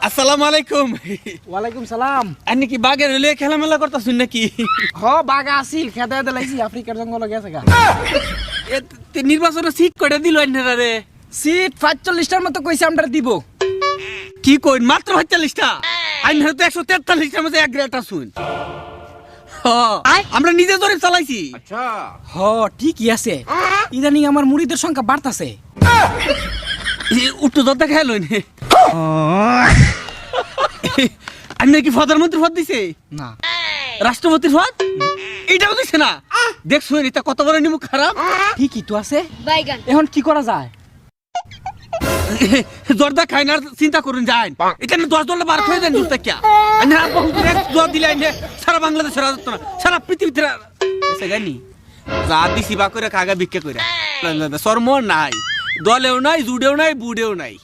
আসসালামু আলাইকুম। ওয়ালাইকুম সালাম। আপনি কি বাঘের হলে খেলামেলা করতেছেন নাকি? হ বাঘা আসিল খেতে দিলাইছি আফ্রিকার জঙ্গল গেছে গা। নির্বাচনে সিট করে দিল আপনারা রে। সিট 45টার মতো কইছে আমরা দিব। কি কইন মাত্র 45টা? আপনারা তো 143টার মধ্যে এক গ্রেড আসুন। আমরা নিজে জরিপ চালাইছি। হ ঠিকই আছে, ইদানিং আমার মুড়িদের সংখ্যা বাড়তাছে। উঠতো দরদা খেয়াল হইনি। আপনি কি প্রধানমন্ত্রী পদ দিছে? না রাষ্ট্রপতির পদ এইটাও দিছে না। দেখছুন এটা কত বড় নিমুখ খারাপ। ঠিকই তো আছে, এখন কি করা যায়? জর্দা খাই না চিন্তা করুন যান। এটা 10 ডলার বার করে দেন জুতা কিয়া। আমি আর বহুত জোর দিলে আইনে সারা বাংলাদেশের রাজত্ব না সারা পৃথিবীতে এসে গানি যা দিছি বা করে কাগা ভিক্ষা কইরা শর্ম নাই, দলেও নাই, জুড়েও নাই, বুড়েও নাই।